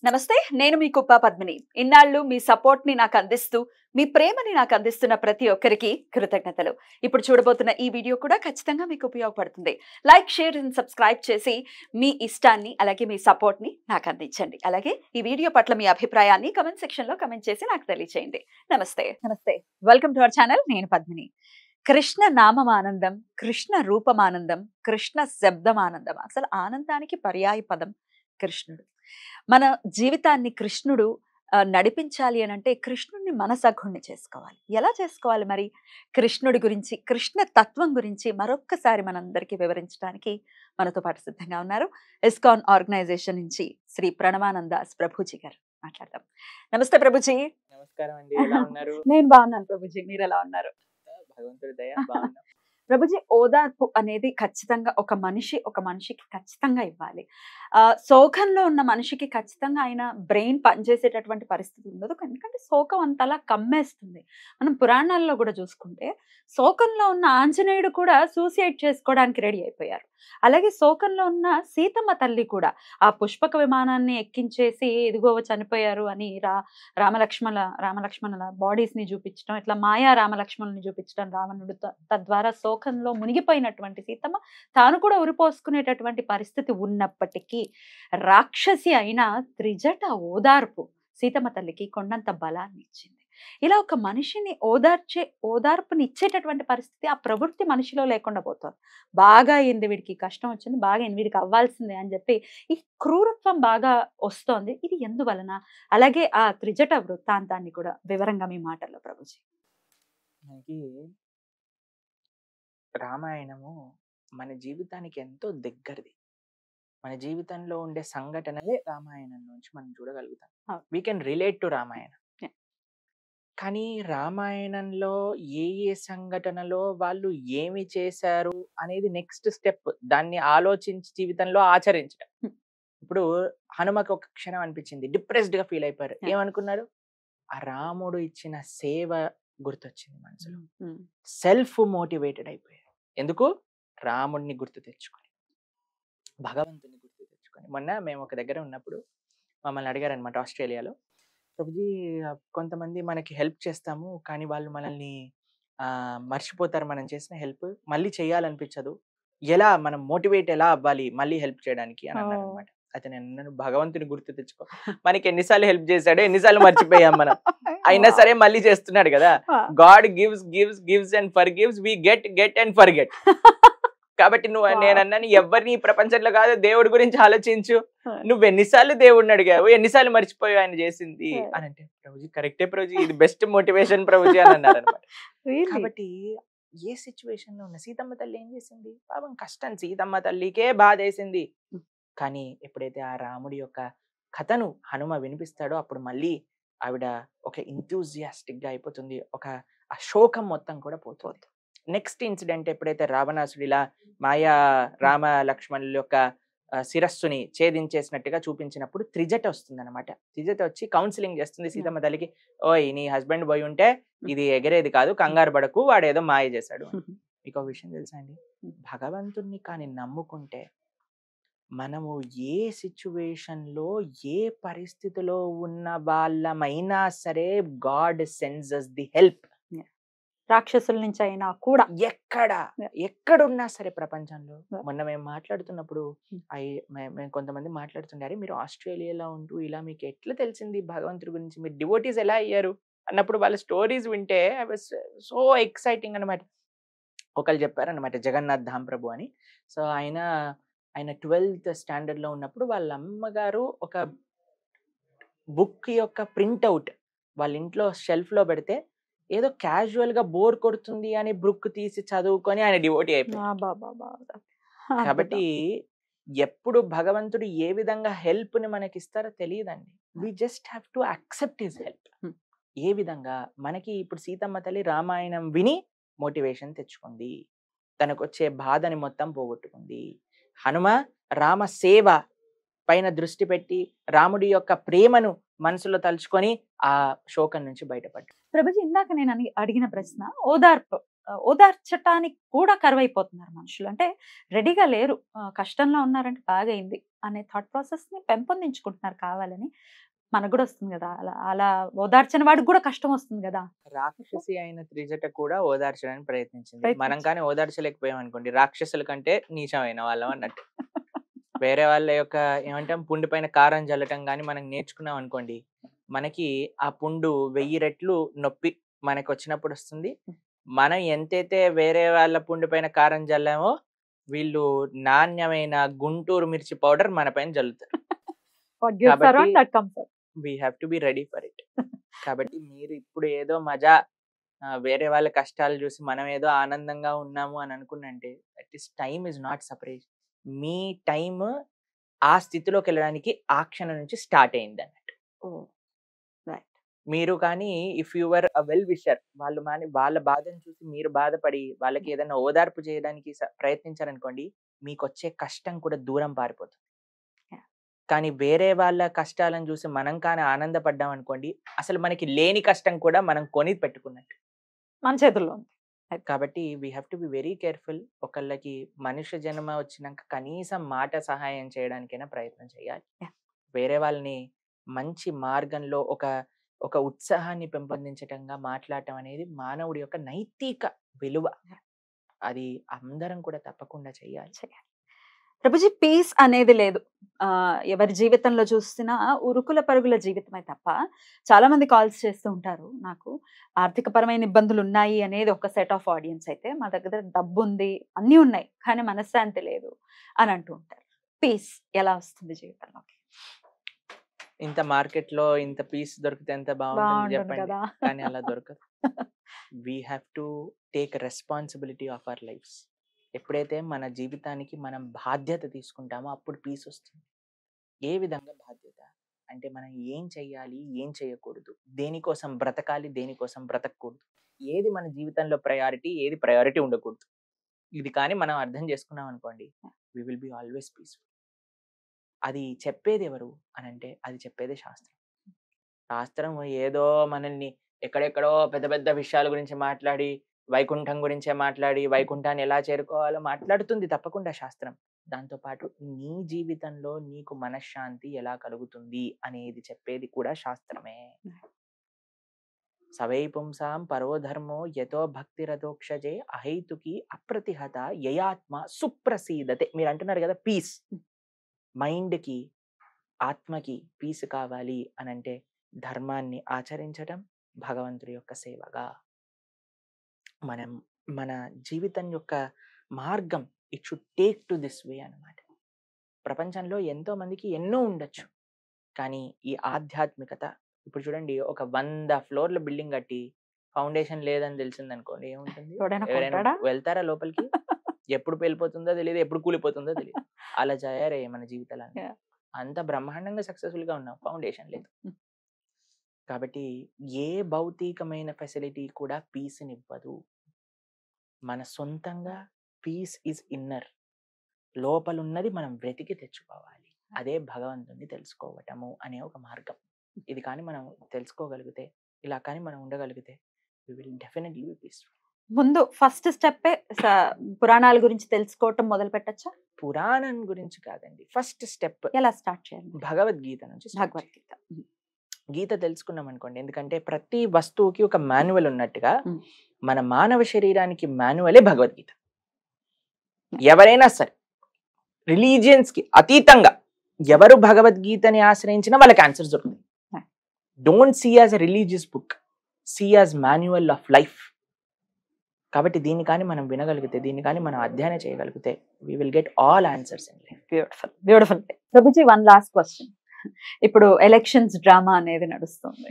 నమస్తే, నేను మీ కుప్ప పద్మిని. ఇన్నాళ్ళు మీ సపోర్ట్ ని నాకు అందిస్తూ, మీ ప్రేమని నాకు అందిస్తున్న ప్రతి ఒక్కరికి కృతజ్ఞతలు. ఇప్పుడు చూడబోతున్న ఈ వీడియో కూడా ఖచ్చితంగా మీకు ఉపయోగపడుతుంది. లైక్, షేర్ అండ్ సబ్స్క్రైబ్ చేసి మీ ఇష్టాన్ని అలాగే మీ సపోర్ట్ ని నాకు అందించండి. అలాగే ఈ వీడియో పట్ల మీ అభిప్రాయాన్ని కమెంట్ సెక్షన్ లో కమెంట్ చేసి నాకు తెలియజేయండి. నమస్తే. Welcome to our channel. నేను పద్మిని. కృష్ణ నామమానందం, కృష్ణ రూపమానందం, కృష్ణ శబ్దమానందం. అసలు ఆనందానికి పర్యాయ పదం కృష్ణుడు. మన జీవితాన్ని కృష్ణుడు నడిపించాలి అని అంటే కృష్ణుడిని మనసగ్గుణ్ణి చేసుకోవాలి. ఎలా చేసుకోవాలి మరి? కృష్ణుడి గురించి, కృష్ణ తత్వం గురించి మరొక్కసారి మనందరికీ వివరించడానికి మనతో పాటు సిద్ధంగా ఉన్నారు ఇస్కాన్ ఆర్గనైజేషన్ నుంచి శ్రీ ప్రణవానందాస్ ప్రభుజీ గారు. మాట్లాడదాం. నమస్తే ప్రభుజీ. నమస్కారం అండి, ఎలా ఉన్నారు? నేను బాగున్నాను ప్రభుజీ, మీరు ఎలా ఉన్నారు? భగవంతుడి దయ బాగున్నా. ప్రభుజీ, ఓదార్పు అనేది ఖచ్చితంగా ఒక మనిషికి ఖచ్చితంగా ఇవ్వాలి. శోకంలో ఉన్న మనిషికి ఖచ్చితంగా ఆయన బ్రెయిన్ పనిచేసేటటువంటి పరిస్థితి ఉండదు. ఎందుకంటే శోకం అంతలా కమ్మేస్తుంది. మనం పురాణాల్లో కూడా చూసుకుంటే శోకంలో ఉన్న ఆంజనేయుడు కూడా సూసైడ్ చేసుకోవడానికి రెడీ అయిపోయారు. అలాగే శోకంలో ఉన్న సీతమ్మ తల్లి కూడా ఆ పుష్పక విమానాన్ని ఎక్కించేసి ఇదిగో చనిపోయారు అని రామలక్ష్మణుల బాడీస్ ని చూపించడం, ఇట్లా మాయా రామలక్ష్మణుల్ని చూపించడం రావణుడు, తద్వారా శోకంలో మునిగిపోయినటువంటి సీతమ్మ తాను కూడా ఉరిపోసుకునేటటువంటి పరిస్థితి ఉన్నప్పటికీ రాక్షసి అయిన త్రిజట ఓదార్పు సీతమ్మ తల్లికి కొండంత బలాన్ని ఇచ్చింది. ఇలా ఒక మనిషిని ఓదార్పుని ఇచ్చేటటువంటి పరిస్థితి, ఆ ప్రవృత్తి మనిషిలో లేకుండా పోతుంది. బాగా అయింది, వీడికి కష్టం వచ్చింది, బాగా అయింది, వీడికి అవ్వాల్సిందే అని చెప్పి ఈ క్రూరత్వం బాగా వస్తోంది. ఇది ఎందువలన? అలాగే ఆ త్రిజట వృత్తాంతాన్ని కూడా వివరంగా మీ మాటల్లో ప్రభుజీ. మనకి రామాయణము మన జీవితానికి ఎంతో దగ్గరది. మన జీవితంలో ఉండే సంఘటనలే రామాయణం నుంచి మనం చూడగలుగుతాం. We can relate to Ramayana. కానీ రామాయణంలో ఏ సంఘటనలో వాళ్ళు ఏమి చేశారు అనేది నెక్స్ట్ స్టెప్. దాన్ని ఆలోచించి జీవితంలో ఆచరించడం. ఇప్పుడు హనుమకి ఒక క్షణం అనిపించింది, డిప్రెస్డ్ గా ఫీల్ అయిపోయారు. ఏమనుకున్నారు? ఆ రాముడు ఇచ్చిన సేవ గుర్తొచ్చింది మనసులో. సెల్ఫ్ మోటివేటెడ్ అయిపోయారు. ఎందుకు? రాముడిని గుర్తు తెచ్చుకొని, భగవంతుని గుర్తు తెచ్చుకొని. మొన్న మేము ఒక దగ్గర ఉన్నప్పుడు మమ్మల్ని అడిగారనమాట ఆస్ట్రేలియాలో, ప్రభుజీ కొంతమంది మనకి హెల్ప్ చేస్తాము కానీ వాళ్ళు మనల్ని మర్చిపోతారు, మనం చేసిన హెల్ప్ మళ్ళీ చేయాలనిపించదు, మనం మోటివేట్ ఎలా అవ్వాలి మళ్ళీ హెల్ప్ చేయడానికి అని అన్నారు అనమాట. అయితే నేను భగవంతుని గుర్తు తెచ్చుకో, మనకి ఎన్నిసార్లు హెల్ప్ చేశాడో, ఎన్నిసార్లు మర్చిపోయాం మనం, అయినా సరే మళ్ళీ చేస్తున్నాడు కదా. God gives and forgives, we get and forget. కాబట్టి నేను అన్నాను, ఎవరిని ప్రపంచంలో కాదు, దేవుడి గురించి ఆలోచించు. నువ్వు ఎన్నిసార్లు దేవుడిని అడిగావు, ఎన్నిసార్లు మర్చిపోయావు ఆయన చేసింది అని అంటే, ప్రభుజీ కరెక్టే ప్రభుజీ, ఇది బెస్ట్ మోటివేషన్ ప్రభుజీ అని అన్నారు అనమాట. కాబట్టి ఏ సిచ్యువేషన్ లో ఉన్న సీతమ్మ తల్లి ఏం చేసింది? పాపం కష్టం, సీతమ్మ తల్లికే బాధ వేసింది. కానీ ఎప్పుడైతే ఆ రాముడి యొక్క కథను హనుమ వినిపిస్తాడో అప్పుడు మళ్ళీ ఆవిడ ఒక ఎంతూజియాస్టిక్ గా అయిపోతుంది. ఆ శోకం మొత్తం కూడా పోతుంది. నెక్స్ట్ ఇన్సిడెంట్ ఎప్పుడైతే రావణాసుడు ఇలా మాయా రామ లక్ష్మణుల యొక్క శిరస్సుని ఛేదించేసినట్టుగా చూపించినప్పుడు త్రిజట వస్తుంది అనమాట. త్రిజట వచ్చి కౌన్సిలింగ్ చేస్తుంది సీతమ్మ తల్లికి. ఓయ్, నీ హస్బెండ్ పోయి ఉంటే ఇది ఎగరేది కాదు, కంగారు పడకు, వాడేదో మాయ చేశాడు. మీకు ఒక విషయం తెలుసా అండి? భగవంతుణ్ణి కానీ నమ్ముకుంటే మనము ఏ సిచ్యువేషన్ లో ఏ పరిస్థితిలో ఉన్న వాళ్ళమైనా సరే God sends us the help. రాక్షసుల నుంచి అయినా కూడా ఎక్కడున్నా సరే ప్రపంచంలో. మొన్న మేము మాట్లాడుతున్నప్పుడు మేము కొంతమంది మాట్లాడుతుండారు, మీరు ఆస్ట్రేలియాలో ఉంటూ ఇలా మీకు ఎట్లా తెలిసింది భగవంతుడి గురించి, మీరు డివోటీస్ ఎలా అయ్యారు అన్నప్పుడు వాళ్ళ స్టోరీస్ వింటే ఐ వాస్ సో ఎక్సైటింగ్ అనమాట. ఒకళ్ళు చెప్పారనమాట, జగన్నాథ్ ధామ్ ప్రభు అని. సో ఆయన 12th స్టాండర్డ్ లో ఉన్నప్పుడు వాళ్ళ అమ్మగారు ఒక బుక్ యొక్క ప్రింట్అవుట్ వాళ్ళ ఇంట్లో షెల్ఫ్ లో పెడితే ఏదో క్యాజువల్ గా బోర్ కొడుతుంది అని బుక్ తీసి చదువుకొని ఆయన డివోటీ అయిపోయారు. కాబట్టి ఎప్పుడు భగవంతుడు ఏ విధంగా హెల్ప్ ని మనకి ఇస్తారో తెలియదండి. We just have to accept his help. ఏ విధంగా మనకి ఇప్పుడు సీతమ్మ తల్లి రామాయణం విని మోటివేషన్ తెచ్చుకుంది, తనకు వచ్చే బాధని మొత్తం పోగొట్టుకుంది. హనుమ రామ సేవ పైన దృష్టి పెట్టి రాముడి యొక్క ప్రేమను మనసులో తలుచుకొని ఆ శోకం నుంచి బయటపడ్డాడు. ప్రభుజీ, ఇందాక నేను అడిగిన ప్రశ్న ఓదార్పు ఓదార్చటానికి కూడా కరువైపోతున్నారు మనుషులు. అంటే రెడీగా లేరు. కష్టంలో ఉన్నారంటే బాగయింది అనే థాట్ ప్రాసెస్‌ని పెంపొందించుకుంటున్నారు కావాలని. మనకు గూడా వస్తుంది గదా! అలా అలా ఓదార్చని వాడికి గూడా కష్టం వస్తుంది గదా! రాక్షసి అయిన త్రిజట కూడా ఓదార్చడానికి ప్రయత్నించింది. మనం ప్రయత్నించి కానీ ఓదార్చలేకపోయాం అనుకోండి, రాక్షసుల కంటే నీచమైన వాళ్ళం అన్నట్టు. వేరే వాళ్ళ యొక్క ఏమంటాం పుండు పైన కారం జల్లటం గాని మనం నేర్చుకున్నాం అనుకోండి, మనకి ఆ పుండు 1000 రెట్లు నొప్పి మనకొచ్చినప్పుడు వస్తుంది. మనం ఎంతైతే వేరే వాళ్ళ పుండు పైన కారం జల్లామో, వీళ్ళు నాణ్యమైన గుంటూరు మిర్చి పౌడర్ మన పైన జల్లుతారు. వాట్ గివ్స్ కాబట్టి around that comes up. We have to be ready for it. కాబట్టి మీరు ఇప్పుడు ఏదో మజా వేరే వాళ్ళ కష్టాలు చూసి మనం ఏదో ఆనందంగా ఉన్నాము అని అనుకున్నంటే that is time is not separate. మీ టైమ్ ఆ స్థితిలోకి వెళ్ళడానికి ఆ క్షణం నుంచి స్టార్ట్ అయింది అన్నట్టు. ఓహ్! రైట్. మీరు కానీ if you were a well wisher, వాళ్ళు వాళ్ళ బాధను చూసి మీరు బాధపడి వాళ్ళకి ఏదైనా ఓదార్పు చేయడానికి ప్రయత్నించారనుకోండి, మీకు వచ్చే కష్టం కూడా దూరం పారిపోతుంది. యాహ్! కానీ వేరే వాళ్ళ కష్టాలను చూసి మనం కానీ ఆనందపడ్డాం అనుకోండి, అసలు మనకి లేని కష్టం కూడా మనం కొని పెట్టుకున్నట్టు. మన చేతుల్లో ఉంది. కాబట్టి we have to be very careful. ఒకళ్ళకి మనుష్య జన్మ వచ్చినాక కనీసం మాట సహాయం చేయడానికైనా ప్రయత్నం చేయాలి. యాహ్! వేరే వాళ్ళని మంచి మార్గంలో ఒక ఉత్సాహాన్ని పెంపొందించటంగా మాట్లాడటం అనేది మానవుడి యొక్క నైతిక విలువ. అది అందరం కూడా తప్పకుండా చేయాలి. ప్రభుజీ పీస్ అనేది లేదు. ఎవరి జీవితంలో చూసినా ఉరుకుల పరుగుల జీవితమే తప్ప చాలా మంది కాల్స్ చేస్తూ ఉంటారు నాకు. ఆర్థికపరమైన ఇబ్బందులు ఉన్నాయి అనేది ఒక సెట్ ఆఫ్ ఆడియన్స్ అయితే, మా దగ్గర డబ్బుంది, అన్నీ ఉన్నాయి. కానీ మనశ్శాంతి లేదు అని అంటూ ఉంటారు. పీస్ ఎలా వస్తుంది జీవితంలోకి? ఇంత మార్కెట్‌లో ఇంత పీస్ దొరికితే ఎంత బాగుంటుంది బాగుంటుంది చెప్పండి. కదా! కానీ అలా దొరకదు. We have to take responsibility of our lives. ఎప్పుడైతే మన జీవితానికి మనం బాధ్యత తీసుకుంటామో అప్పుడు పీస్ వస్తుంది. ఏ విధంగా బాధ్యత? అంటే మనం ఏం చెయ్యాలి, ఏం చేయకూడదు, దేనికోసం బ్రతకాలి, దేనికోసం బ్రతకూడదు, ఏది మన జీవితంలో ప్రయారిటీ, ఏది ప్రయారిటీ ఉండకూడదు. ఇది కానీ మనం అర్థం చేసుకున్నాం అనుకోండి, we will be always peaceful. అది చెప్పేది ఎవరు అనంటే అది చెప్పేదే శాస్త్రం. శాస్త్రం ఏదో మనల్ని ఎక్కడెక్కడో పెద్ద పెద్ద విషయాల గురించి మాట్లాడి, వైకుంఠం గురించే మాట్లాడి, వైకుంఠాన్ని ఎలా చేరుకోవాలో మాట్లాడుతుంది తప్పకుండా శాస్త్రం. దాంతో పాటు నీ జీవితంలో నీకు మనశ్శాంతి ఎలా కలుగుతుంది అనేది చెప్పేది కూడా శాస్త్రమే. సవై పుంసాం పరో ధర్మో యతో భక్తిరథోక్షజే అహైతుకి అప్రతిహత యయాత్మ సుప్రసీదతే. మీరు అంటున్నారు కదా పీస్. మైండ్కి ఆత్మకి పీస్ కావాలి అనంటే ధర్మాన్ని ఆచరించడం, భగవంతుడి యొక్క సేవగా మనం మన జీవితం యొక్క మార్గం it should take to this way అన్నమాట. ప్రపంచంలో ఎంతో మందికి ఎన్నో ఉండొచ్చు, కానీ ఈ ఆధ్యాత్మికత ఇప్పుడు చూడండి, ఒక 100 ఫ్లోర్ల బిల్డింగ్ కట్టి ఫౌండేషన్ లేదని తెలిసింది అనుకోండి, ఏముంటుంది? ఎవరైనా వెళ్తారా లోపలికి? ఎప్పుడు వెళ్ళిపోతుందో తెలియదు, ఎప్పుడు కూలిపోతుందో తెలియదు. అలా తయారయ్యాయి మన జీవితాలన్నీ. అంత బ్రహ్మాండంగా సక్సెస్ఫుల్ గా ఉన్నాం, ఫౌండేషన్ లేదు. కాబట్టి ఏ భౌతికమైన ఫెసిలిటీ కూడా పీస్ని ఇవ్వదు. మన సొంతంగా పీస్ ఈజ్ ఇన్నర్. లోపలున్నది మనం వెతికి తెచ్చుకోవాలి. అదే భగవంతుని తెలుసుకోవటము అనే ఒక మార్గం. ఇది కానీ మనం తెలుసుకోగలిగితే, ఇలా కానీ మనం ఉండగలిగితే we will definitely be peaceful. ముందు ఫస్ట్ స్టెప్పే పురాణాల గురించి తెలుసుకోవటం మొదలు పెట్టచ్చా? పురాణం గురించి కాదండి, ఫస్ట్ స్టెప్ ఎలా స్టార్ట్ చేయాలి? భగవద్గీత నుంచి. భగవద్గీత గీత తెలుసుకున్నాం అనుకోండి, ఎందుకంటే ప్రతి వస్తువుకి ఒక మాన్యువల్ ఉన్నట్టుగా మన మానవ శరీరానికి మాన్యువలే భగవద్గీత. ఎవరైనా సరే రిలీజియన్స్ కి అతీతంగా ఎవరు భగవద్గీతని ఆశ్రయించినా వాళ్ళకి ఆన్సర్స్ దొరుకుతాయి. Don't see as a religious book, see as manual of life. కాబట్టి దీన్ని కానీ మనం వినగలిగితే, దీన్ని కానీ మనం అధ్యయనం చేయగలిగితే we will get all answers in life. Beautiful beautiful. Prabhuji, one last question. ఇప్పుడు ఎలక్షన్స్ డ్రామా అనేది నడుస్తుంది.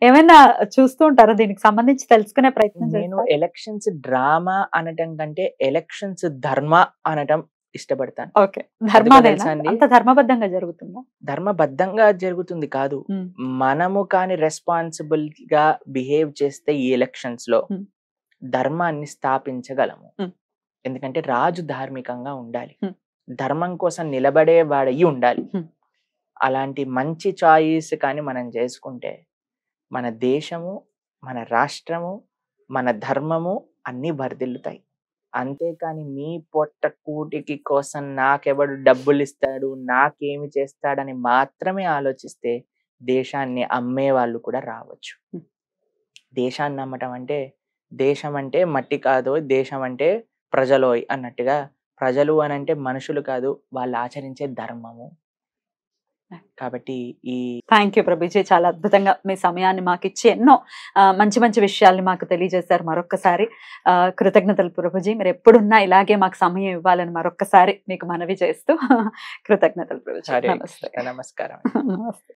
ఏమైనా చూస్తూ ఉంటారా? దీనికి సంబంధించి తెలుసుకునే ప్రయత్నం నేను చేస్తారా? ఎలక్షన్స్ డ్రామా అనటం కంటే ఎలక్షన్స్ ధర్మ అనటం ఇష్టపడతాను. ఓకే, ధర్మానేనా? తెలుసా అండి? అంత ధర్మబద్ధంగా జరుగుతుందా? ధర్మబద్ధంగా జరుగుతుంది కాదు, మనము కానీ రెస్పాన్సిబుల్ గా బిహేవ్ చేస్తే ఈ ఎలక్షన్స్ లో ధర్మాన్ని స్థాపించగలము. ఎందుకంటే రాజు ధార్మికంగా ఉండాలి, ధర్మం కోసం నిలబడేవాడయి ఉండాలి. అలాంటి మంచి చాయిస్ కానీ మనం చేసుకుంటే మన దేశము, మన రాష్ట్రము, మన ధర్మము అన్నీ వర్ధిల్లుతాయి. అంతేకాని మీ పొట్ట కూటికి కోసం నాకెవడు డబ్బులు ఇస్తాడు, నాకేమి చేస్తాడని మాత్రమే ఆలోచిస్తే దేశాన్ని అమ్మే వాళ్ళు కూడా రావచ్చు. దేశాన్ని అమ్మటం అంటే, దేశం అంటే మట్టి కాదోయ్, దేశం అంటే ప్రజలోయ్ అన్నట్టుగా, ప్రజలు అనంటే మనుషులు కాదు, వాళ్ళు ఆచరించే ధర్మము. కాబట్టి ఈ థ్యాంక్ యూ ప్రభుజీ, చాలా అద్భుతంగా మీ సమయాన్ని మాకు ఇచ్చి ఎన్నో మంచి మంచి విషయాల్ని మాకు తెలియజేశారు. మరొక్కసారి కృతజ్ఞతలు ప్రభుజీ. మీరు ఎప్పుడున్నా ఇలాగే మాకు సమయం ఇవ్వాలని మరొక్కసారి మీకు మనవి చేస్తూ కృతజ్ఞతలు ప్రభుజీ. హరే నమస్తే. కృష్ణ, నమస్కారం. నమస్తే.